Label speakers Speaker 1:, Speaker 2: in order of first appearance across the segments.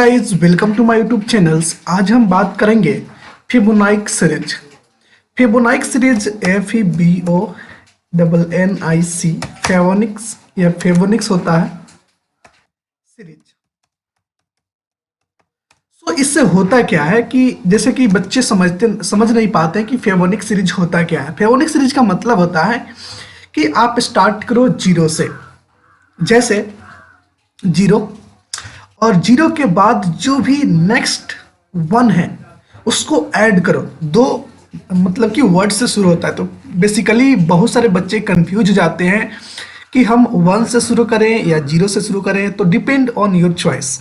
Speaker 1: Guys welcome to my YouTube channels. आज हम बात करेंगे Fibonacci series. Fibonacci series FEBONIC Fibonacci या फेवोनिक्स होता है सीरीज। तो इससे होता क्या है कि जैसे कि बच्चे समझ नहीं पाते हैं कि फेवोनिक सीरीज होता क्या है। फेवोनिक सीरीज का मतलब होता है कि आप स्टार्ट करो जीरो से, जैसे जीरो, और जीरो के बाद जो भी नेक्स्ट वन है उसको ऐड करो। दो मतलब कि वर्ड से शुरू होता है, तो बेसिकली बहुत सारे बच्चे कंफ्यूज हो जाते हैं कि हम वन से शुरू करें या जीरो से शुरू करें। तो डिपेंड ऑन योर चॉइस,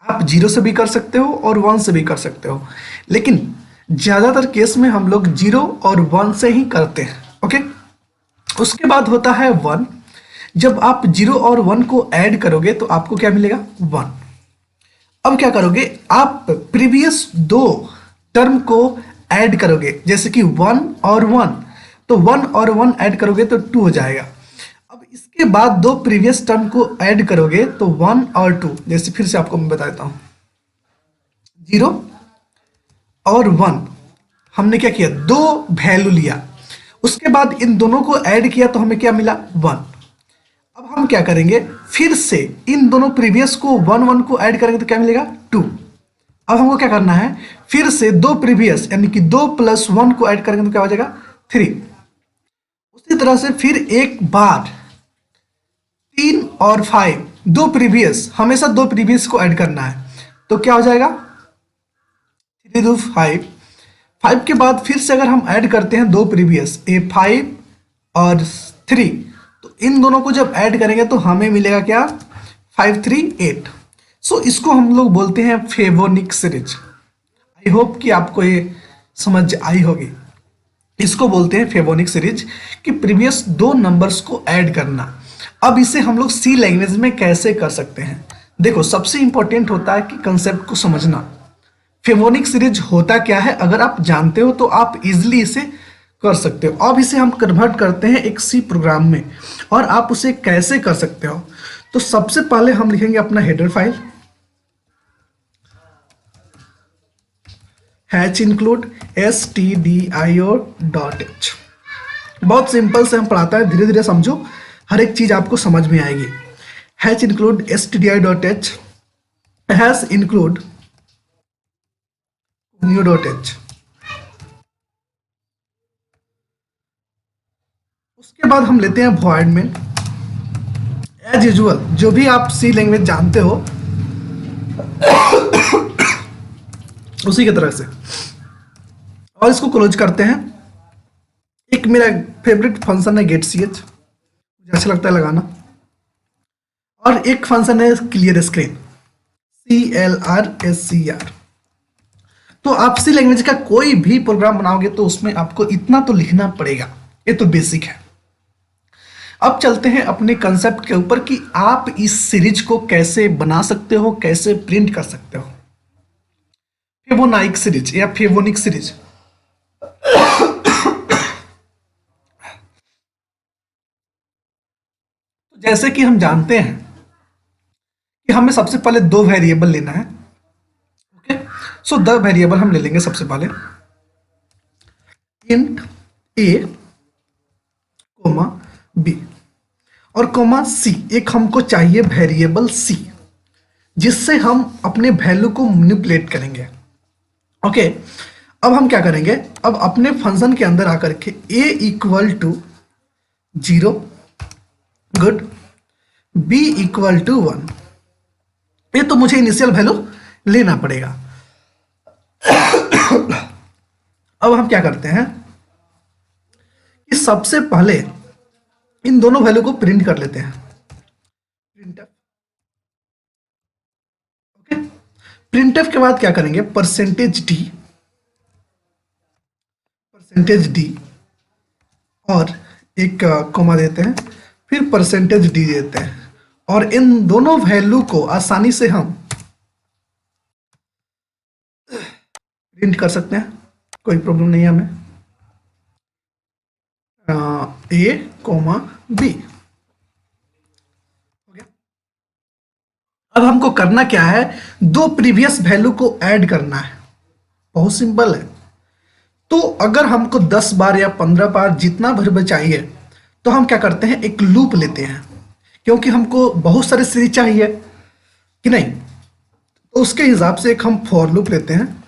Speaker 1: आप जीरो से भी कर सकते हो और वन से भी कर सकते हो, लेकिन ज़्यादातर केस में हम लोग जीरो और वन से ही करते हैं। ओके, उसके बाद होता है वन। जब आप जीरो और वन को ऐड करोगे तो आपको क्या मिलेगा? वन। अब क्या करोगे? आप प्रीवियस दो टर्म को ऐड करोगे, जैसे कि वन और वन, तो वन और वन ऐड करोगे तो टू हो जाएगा। अब इसके बाद दो प्रीवियस टर्म को ऐड करोगे तो वन और टू, जैसे फिर से आपको मैं बता देता हूं, जीरो और वन। हमने क्या किया? दो वैल्यू लिया, उसके बाद इन दोनों को ऐड किया तो हमें क्या मिला? वन। अब हम क्या करेंगे? फिर से इन दोनों प्रीवियस को वन वन को ऐड करेंगे तो क्या मिलेगा? टू। अब हमको क्या करना है? फिर से दो प्रीवियस यानी कि दो प्लस वन को ऐड करेंगे तो क्या हो जाएगा? थ्री। उसी तरह से फिर एक बार तीन और फाइव, दो प्रीवियस, हमेशा दो प्रीवियस को ऐड करना है तो क्या हो जाएगा? थ्री दो फाइव। फाइव के बाद फिर से अगर हम ऐड करते हैं दो प्रीवियस, ए फाइव और थ्री, तो इन दोनों को जब ऐड करेंगे तो हमें मिलेगा क्या? Five three eight. सो इसको हम लोग बोलते हैं फेवोनिक सीरीज। आई होप कि आपको ये समझ आई होगी। इसको बोलते हैं फेवोनिक सीरीज कि प्रीवियस दो नंबर्स को ऐड करना। अब इसे हम लोग सी लैंग्वेज में कैसे कर सकते हैं? देखो, सबसे इंपॉर्टेंट होता है कि कंसेप्ट को समझना। फेवोनिक सीरीज होता क्या है अगर आप जानते हो तो आप इजिली इसे कर सकते हो। अब इसे हम कन्वर्ट करते हैं एक सी प्रोग्राम में, और आप उसे कैसे कर सकते हो? तो सबसे पहले हम लिखेंगे अपना header file hatch include stdio.h। बहुत सिंपल से हम पढ़ाता है, धीरे धीरे समझो, हर एक चीज आपको समझ में आएगी। Hatch include stdio.h, hash include new.h। उसके बाद हम लेते हैं वॉइड में, एज यूजुअल जो भी आप सी लैंग्वेज जानते हो उसी की तरह से, और इसको क्लोज करते हैं। एक मेरा फेवरेट फंक्शन है गेट ch, मुझे अच्छा लगता है लगाना, और एक फंक्शन है क्लियर स्क्रीन, CLRSCR। तो आप सी लैंग्वेज का कोई भी प्रोग्राम बनाओगे तो उसमें आपको इतना तो लिखना पड़ेगा, ये तो बेसिक है। अब चलते हैं अपने कंसेप्ट के ऊपर कि आप इस सीरीज को कैसे बना सकते हो, कैसे प्रिंट कर सकते हो। फेबोनाइक सीरीज या फेबोनिक सीरीज। तो जैसे कि हम जानते हैं कि हमें सबसे पहले दो वेरिएबल लेना है। ओके, सो द वेरिएबल हम ले लेंगे सबसे पहले इंट a कोमा b और कोमा c। एक हमको चाहिए वेरिएबल c जिससे हम अपने वैल्यू को मैनिपुलेट करेंगे। ओके, अब हम क्या करेंगे? अब अपने फंक्शन के अंदर आकर के a equal to zero, good, b equal to one, ये तो मुझे इनिशियल वैल्यू लेना पड़ेगा। अब हम क्या करते हैं कि सबसे पहले इन दोनों वैल्यू को प्रिंट कर लेते हैं। प्रिंटफ। ओके, प्रिंटफ के बाद क्या करेंगे? परसेंटेज डी और एक कोमा देते हैं, फिर परसेंटेज डी देते हैं, और इन दोनों वैल्यू को आसानी से हम प्रिंट कर सकते हैं, कोई प्रॉब्लम नहीं है हमें। ए कोमा बी हो गया। अब हमको करना क्या है, दो प्रीवियस वैल्यू को ऐड करना है, बहुत सिंपल है। तो अगर हमको 10 बार या 15 बार जितना भर चाहिए, तो हम क्या करते हैं, एक लूप लेते हैं, क्योंकि हमको बहुत सारे सीरीज चाहिए कि नहीं, तो उसके हिसाब से एक हम फॉर लूप लेते हैं।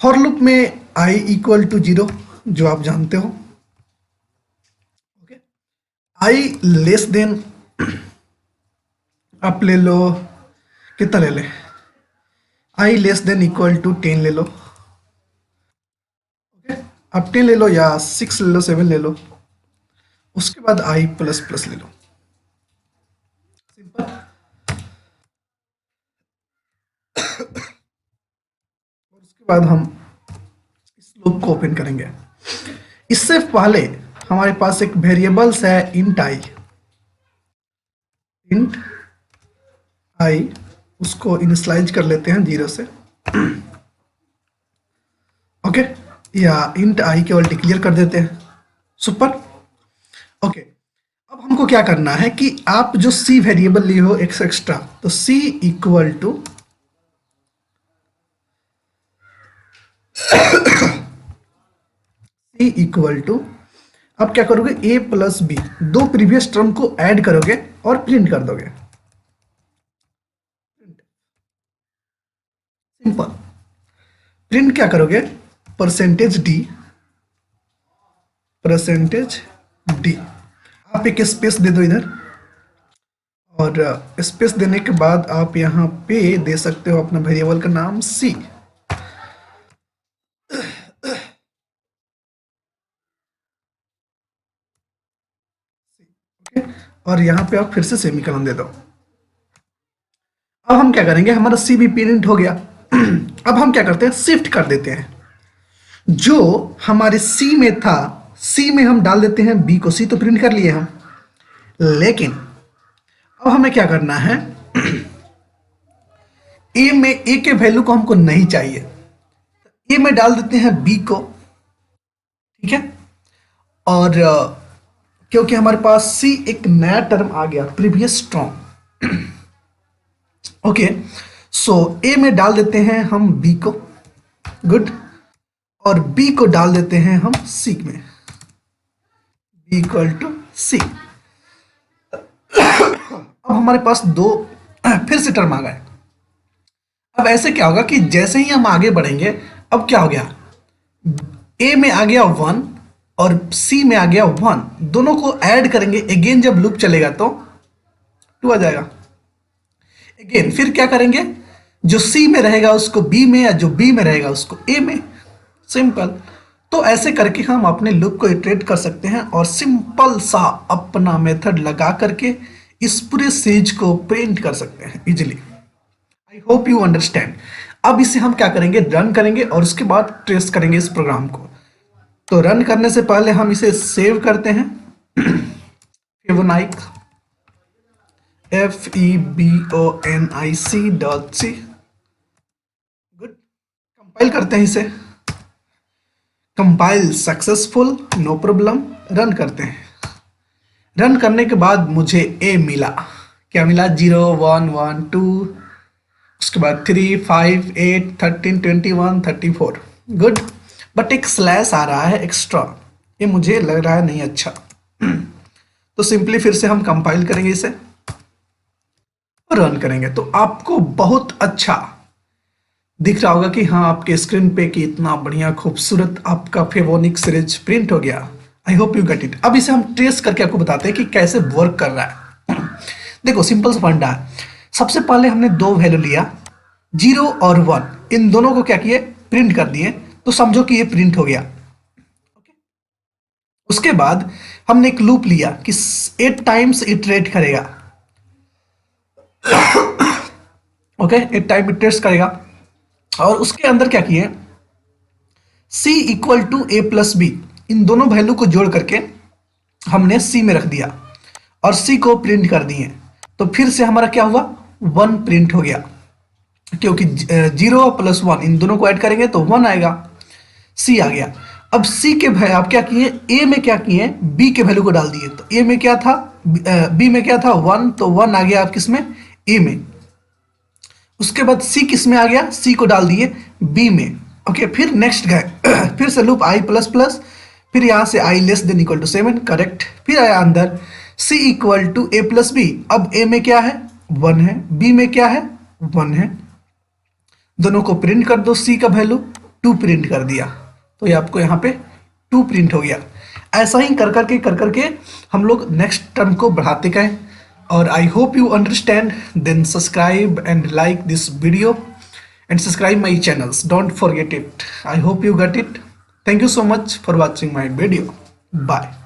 Speaker 1: फॉर लूप में i इक्वल टू 0, जो आप जानते हो, ओके। i लेस देन, आप ले लो, कितना ले ले, i less than equal to 10 ले लो, ओके। आप 10 ले लो या 6 ले लो, 7 ले लो, उसके बाद i प्लस प्लस ले लो, सिंपल। और उसके बाद हम इस लूप को ओपन करेंगे। इससे पहले हमारे पास एक वेरिएबल्स है इंट i, इंट i, उसको इनिशियलाइज कर लेते हैं 0 से, ओके, या इंट i केवल डिक्लेयर कर देते हैं, सुपर, ओके। अब हमको क्या करना है कि आप जो c वेरिएबल लिए हो एक एक्स्ट्रा, तो c equal to c equal to, आप क्या करोगे, a प्लस बी, दो प्रीवियस टर्म को ऐड करोगे और प्रिंट कर दोगे, सिंपल। प्रिंट क्या करोगे, परसेंटेज डी, परसेंटेज डी, आप एक स्पेस दे दो इधर, और स्पेस देने के बाद आप यहाँ पे दे सकते हो अपना वेरिएबल का नाम c, ओके, और यहाँ पे आप फिर से सेमीकोलन दे दो। अब हम क्या करेंगे, हमारा सी भी प्रिंट हो गया। अब हम क्या करते हैं, शिफ्ट कर देते हैं, जो हमारे सी में था, सी में हम डाल देते हैं बी को, सी तो प्रिंट कर लिए हम, लेकिन अब हमें क्या करना है, ए में, ए के वैल्यू को हमको नहीं चाहिए, ए में डाल देते हैं बी को, ठीक है। और क्योंकि हमारे पास सी एक नया टर्म आ गया, प्रीवियस टर्म, ओके, सो ए में डाल देते हैं हम बी को, गुड, और बी को डाल देते हैं हम सी में, बी इक्वल टू सी। अब हमारे पास दो फिर से टर्म आ गए। अब ऐसे क्या होगा कि जैसे ही हम आगे बढ़ेंगे, अब क्या हो गया, ए में आ गया 1 और सी में आ गया 1, दोनों को ऐड करेंगे अगेन, जब लूप चलेगा तो 2 आ जाएगा अगेन। फिर क्या करेंगे, जो सी में रहेगा उसको बी में, या जो बी में रहेगा उसको ए में, सिंपल। तो ऐसे करके हम अपने लूप को इटरेट कर सकते हैं और सिंपल सा अपना मेथड लगा करके इस पूरे सीरीज को प्रिंट कर सकते हैं easily. I hope you understand. अब इसे हम क्या करेंगे, रन करेंगे और उसके बाद ट्रेस करेंगे इस प्रोग्राम को। तो रन करने से पहले हम इसे सेव करते हैं, फेबोनाइक, FEBONIC.c, गुड। कंपाइल करते हैं इसे, compile successful, no problem. Run करते हैं, रन करने के बाद मुझे ए मिला, क्या मिला, 0 1 1 2, उसके बाद 3 5 8 13 21 34, गुड। बट एक स्लैश आ रहा है एक्स्ट्रा, ये मुझे लग रहा है नहीं अच्छा। तो सिंपली फिर से हम कंपाइल करेंगे इसे और रन करेंगे, तो आपको बहुत अच्छा दिख रहा होगा कि हाँ, आपके स्क्रीन पे कि इतना बढ़िया खूबसूरत आपका फेबोनिक सीरीज प्रिंट हो गया। आई होप यू गेट इट। अब इसे हम ट्रेस करके आपको बताते हैं कि कैसे वर्क कर रहा है। देखो सिंपल सा फंडा है। सबसे पहले हमने दो वैल्यू लिया, 0 और 1, इन दोनों को क्या किए, प्रिंट कर दिए, तो समझो कि ये प्रिंट हो गया। उसके बाद हमने एक लूप लिया कि 8 टाइम्स इटरेट करेगा, ओके, 8 टाइम इटरेट करेगा। और उसके अंदर क्या किए, c equal to A plus B, इन दोनों वैल्यू को जोड़ करके हमने c में रख दिया और c को प्रिंट कर दिए। तो फिर से हमारा क्या हुआ, 1 प्रिंट हो गया, क्योंकि 0 प्लस 1 इन दोनों को ऐड करेंगे तो 1 आएगा, c आ गया। अब c के वैल्यू आप क्या किए, a में क्या किए, b के वैल्यू को डाल दिए। तो a में क्या था, b में क्या था 1, तो 1 आ गया आप किसमें, ए में, उसके बाद सी किस में आ गया, सी को डाल दिए बी में। ओके, फिर नेक्स्ट गए फिर से लूप आई प्लस प्लस, फिर यहाँ से I less than equal to 7, correct. फिर आया अंदर C equal to A plus B. अब ए में क्या है 1 है, बी में क्या है 1 है, दोनों को प्रिंट कर दो, सी का वैल्यू 2 प्रिंट कर दिया, तो ये आपको यहाँ पे 2 प्रिंट हो गया। ऐसा ही कर करके हम लोग नेक्स्ट टर्म को बढ़ाते गए। और I hope you understand, then subscribe and like this video and subscribe my channels, don't forget it. I hope you got it. Thank you so much for watching my video. Bye.